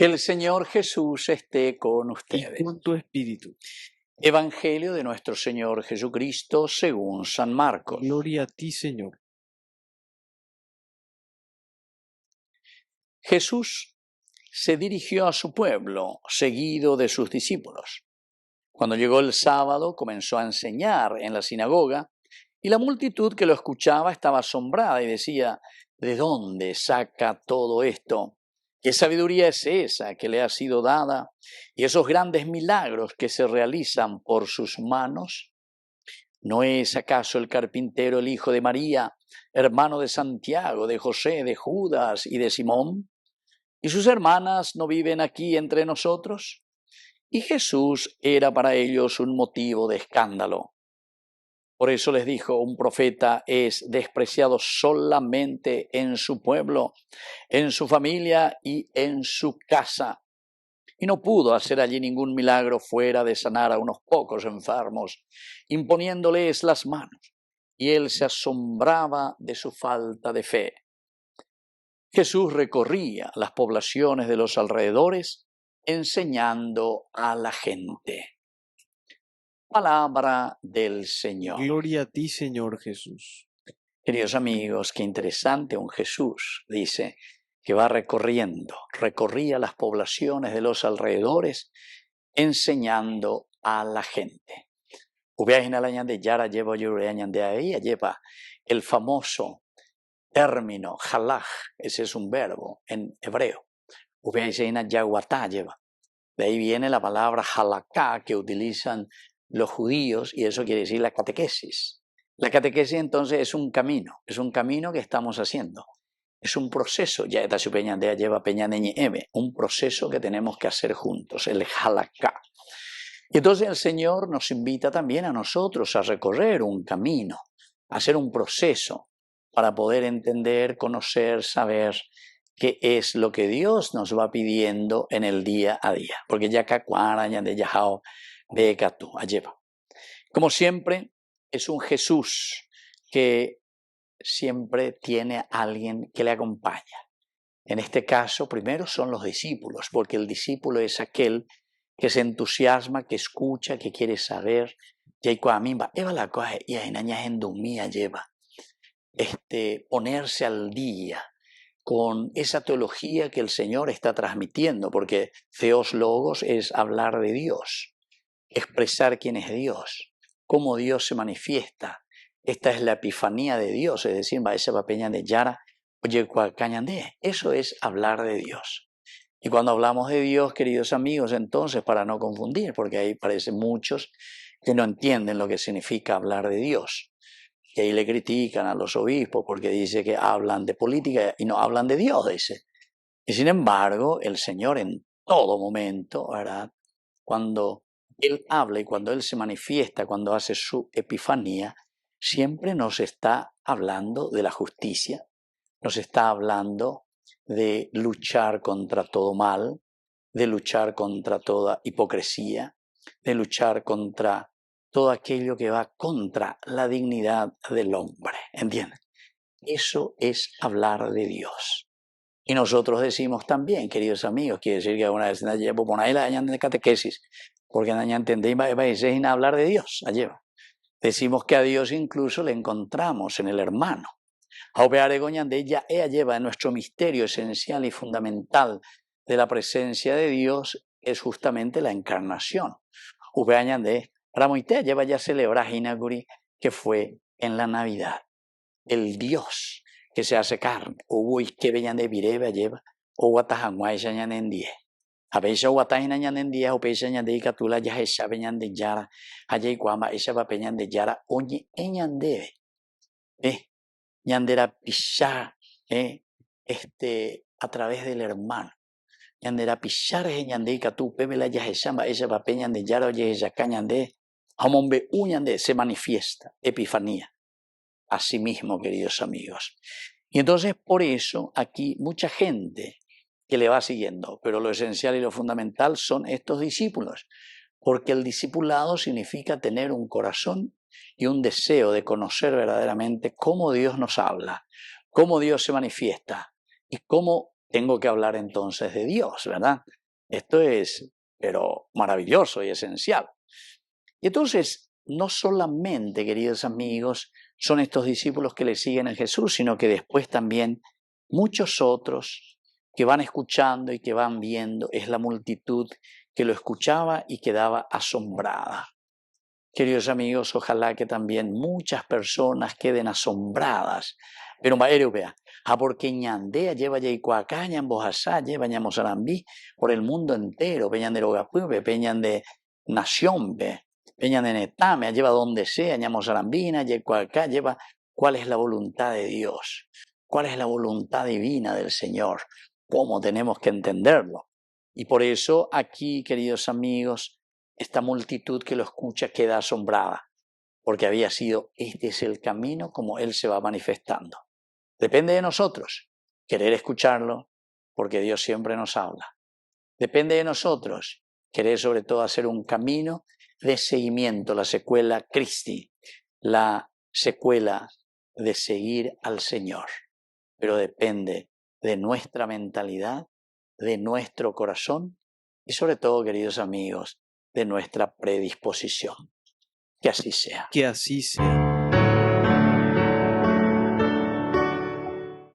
Que el Señor Jesús esté con y ustedes. con tu espíritu. Evangelio de nuestro Señor Jesucristo según San Marcos. Gloria a ti, Señor. Jesús se dirigió a su pueblo, seguido de sus discípulos. Cuando llegó el sábado, comenzó a enseñar en la sinagoga, y la multitud que lo escuchaba estaba asombrada y decía: ¿de dónde saca todo esto? ¿Qué sabiduría es esa que le ha sido dada? ¿Y esos grandes milagros que se realizan por sus manos? ¿No es acaso el carpintero el hijo de María, hermano de Santiago, de José, de Judas y de Simón? ¿Y sus hermanas no viven aquí entre nosotros? Y Jesús era para ellos un motivo de escándalo. Por eso les dijo: un profeta es despreciado solamente en su pueblo, en su familia y en su casa. Y no pudo hacer allí ningún milagro fuera de sanar a unos pocos enfermos, imponiéndoles las manos. Y él se asombraba de su falta de fe. Jesús recorría las poblaciones de los alrededores, enseñando a la gente. Palabra del Señor. Gloria a ti, Señor Jesús. Queridos amigos, qué interesante, un Jesús, dice, que va recorría las poblaciones de los alrededores, enseñando a la gente. Lleva el famoso término halaj, ese es un verbo en hebreo. Lleva. De ahí viene la palabra halaká que utilizan los judíos, y eso quiere decir la catequesis. La catequesis entonces es un camino que estamos haciendo. Es un proceso, un proceso que tenemos que hacer juntos, el halaká. Y entonces el Señor nos invita también a nosotros a recorrer un camino, a hacer un proceso para poder entender, conocer, saber qué es lo que Dios nos va pidiendo en el día a día. Porque ya como siempre, es un Jesús que siempre tiene a alguien que le acompaña. En este caso, primero son los discípulos, porque el discípulo es aquel que se entusiasma, que escucha, que quiere saber. Ponerse al día con esa teología que el Señor está transmitiendo, porque Theos Logos es hablar de Dios, expresar quién es Dios, cómo Dios se manifiesta. Esta es la epifanía de Dios, es decir, eso es hablar de Dios. Y cuando hablamos de Dios, queridos amigos, entonces, para no confundir, porque ahí parecen muchos que no entienden lo que significa hablar de Dios. Y ahí le critican a los obispos porque dice que hablan de política y no hablan de Dios, dice. Y sin embargo, el Señor en todo momento, ¿verdad?, cuando Él habla y cuando Él se manifiesta, cuando hace su epifanía, siempre nos está hablando de la justicia, nos está hablando de luchar contra todo mal, de luchar contra toda hipocresía, de luchar contra todo aquello que va contra la dignidad del hombre, ¿entienden? Eso es hablar de Dios. Y nosotros decimos también, queridos amigos, quiere decir que alguna vez llevo por ahí la de catequesis, porque no entendéis sin hablar de Dios, decimos que a Dios incluso le encontramos en el hermano. Ella lleva nuestro misterio esencial y fundamental de la presencia de Dios es justamente la encarnación. Lleva ya celebrar Hinaguri, que fue en la Navidad. El Dios que se hace carne. Que veían de Vireba lleva. O Guatajanguay Sañan en 10. A veces Guatajan en 10 o Peñan de Icatula ya esa veñan de Yara. Allá y Guama esa va peñan de Yara. Oye, eñan debe. Ñandera pisar a través del hermano. Ñandera pisar ñandeica tu pebela ya esa va peñan de Yara oye esa cañande. Amombe uñande se manifiesta. Epifanía. Asimismo, queridos amigos. Y entonces por eso aquí mucha gente que le va siguiendo, pero lo esencial y lo fundamental son estos discípulos, porque el discipulado significa tener un corazón y un deseo de conocer verdaderamente cómo Dios nos habla, cómo Dios se manifiesta y cómo tengo que hablar entonces de Dios, ¿verdad? Esto es, pero maravilloso y esencial. Y entonces, no solamente, queridos amigos, son estos discípulos que le siguen a Jesús, sino que después también muchos otros que van escuchando y que van viendo, es la multitud que lo escuchaba y quedaba asombrada. Queridos amigos, ojalá que también muchas personas queden asombradas. Pero europea, porque ñandea lleva ya Icuacá, ñambojasá, lleva ñamosarambí, por el mundo entero, peñan de Logapube, peñan de Nación, peñan de Netame, lleva donde sea, ñamosarambina, Icuacá, lleva cuál es la voluntad de Dios, cuál es la voluntad divina del Señor, cómo tenemos que entenderlo. Y por eso aquí, queridos amigos, esta multitud que lo escucha queda asombrada, porque había sido, este es el camino como Él se va manifestando. Depende de nosotros querer escucharlo, porque Dios siempre nos habla. Depende de nosotros querer sobre todo hacer un camino de seguimiento, la secuela Christi, la secuela de seguir al Señor. Pero depende de nuestra mentalidad, de nuestro corazón y sobre todo, queridos amigos, de nuestra predisposición. Que así sea. Que así sea.